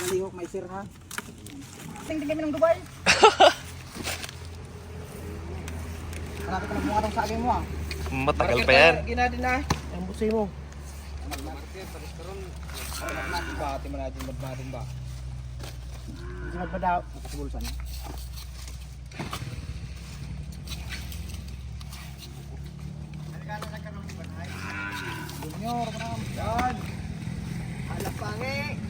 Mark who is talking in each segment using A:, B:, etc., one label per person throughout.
A: Nagalihok, may sir ha. Tingin kami ng Dubai. Hanapin ko na bunga tong saging mo ah.
B: Matagal pa yan.
A: Ginadin na. Ang busay mo. Market, paris karon. Natin ba? Ati man natin magmadin ba? Hindi magmadaw. Nakasibulsan. Nagkano na ka ng banay? Junior, manam. Yan. Halap pangi.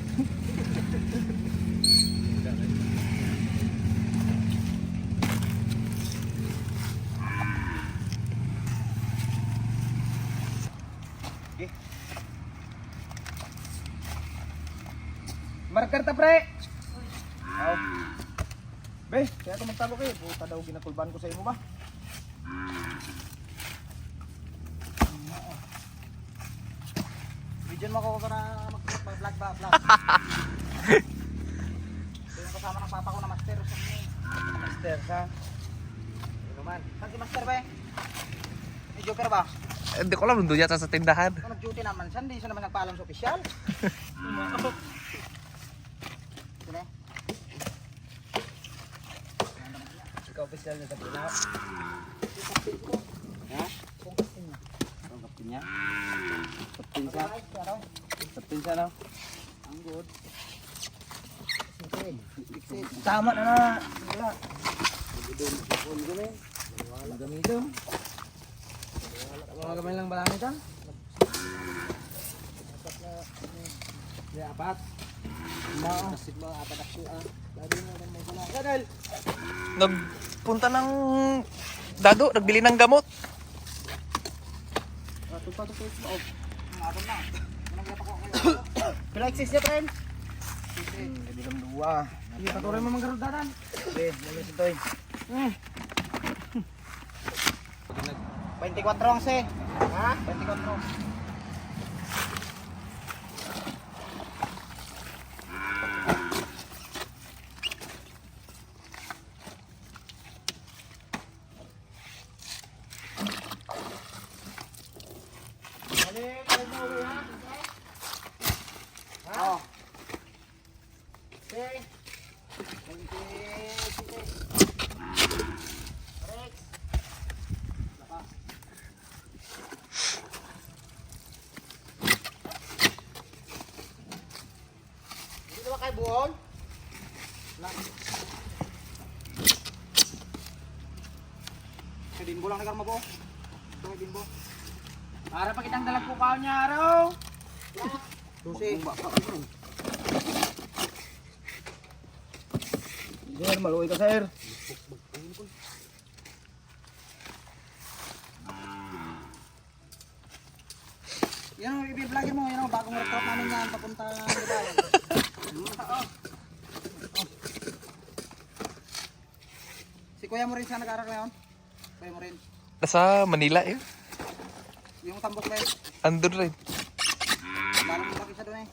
A: Marker ta pre. Aw. Be, kaya ko magtalo kayo. Puta daw ginatulban ko sa imo ba? Bigyan mo ako para mag-vlog ba? Vlog. Yung kasama ng papa ko na master sa inyo. Master sa? Ano man? Saan si master ba eh? May joker ba?
B: Hindi ko alam, nandun yata sa tindahan.
A: Kung nag-duty naman siya, hindi siya naman nagpaalam sa opisyal. Sino? Ikaw opisyal niya sa Pinaw? Ha? Kung kaptin niya. Kung kaptin niya? Kaptin siya? Kaptin siya no? Ang good. Tama na na. Wala. Wala gamitin. Mga gamay lang balangin ito. May apat. Nasib mga apat ako. Lagi mo lang may gula. Kadal!
B: Nagpunta ng dado, nagbili ng gamot.
A: Tupa-tupa ito. Mga apat na. Managlapak ko kayo. Pila exist niya, friend? Hindi bilang dua. Hindi patuloy mo manggarudanan. Hindi, nalis ito eh. 24 ang se. Ha? 24. Kay buon. Kay Dinbo lang nagar mo. Ito kay Dinbo. Ara pa kitang dalag pukaw niya araw. Susi. Sir, maluwi ka sir. Yan ang i-vlogin mo, yan ang bagong recruit namin yan papunta Dubai. Si Kuya mo rin siya nag-aaral ngayon? Kuya mo rin?
B: Nasa Manila eh.
A: Yung tambok ba yun?
B: Andun rin.
A: Lalo mo lagi siya doon eh.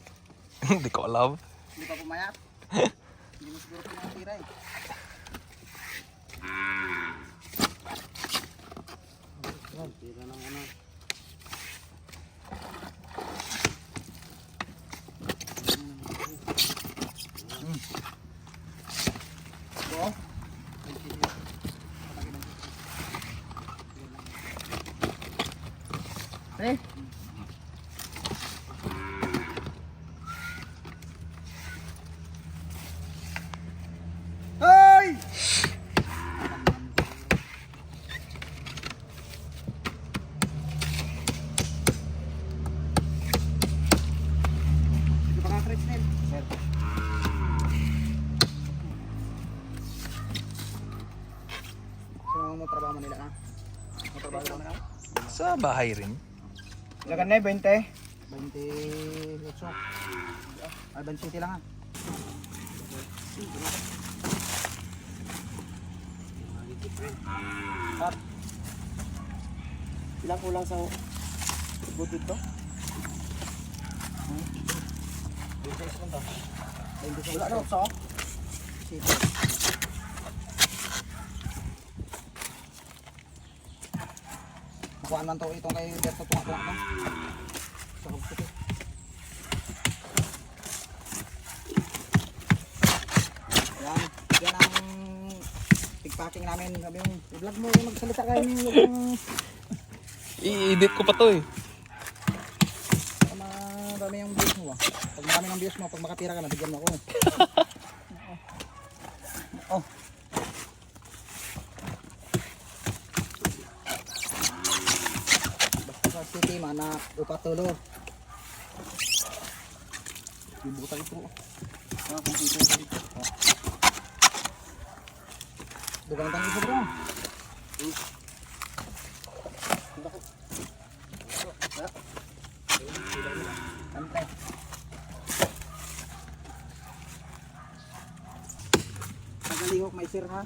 B: Hindi ko alam.
A: Hindi pa pumayat. Hindi mo siguro pinakatira eh. Tira ng ano. Eh? Hoy! Ito pa nga Krisnel. Sir. So, mo trabaho Manila na? Mo trabaho na?
B: Sa bahay rin.
A: Ilagan na 20. 28. Ay, 27 lang ah. Ilang kulang sa butit to? 26 lang to. 26 lang to. Kuhaan man to itong kay Berto tuwak-tuwak na. Sa kabukit. packing namin. Sabi mo, i-vlog mo, magsalita kayo yung
B: I-edit ko pa to eh.
A: marami yung views mo ah. Pag marami ng views mo, pag makatira ka na, bigyan mo ako. Oh. Basta sa city, mana, upatulo. Ibutan ito. Ah, kung ito ito. Dugan tayo sa bro. Antay. Magaling ko may sir ha.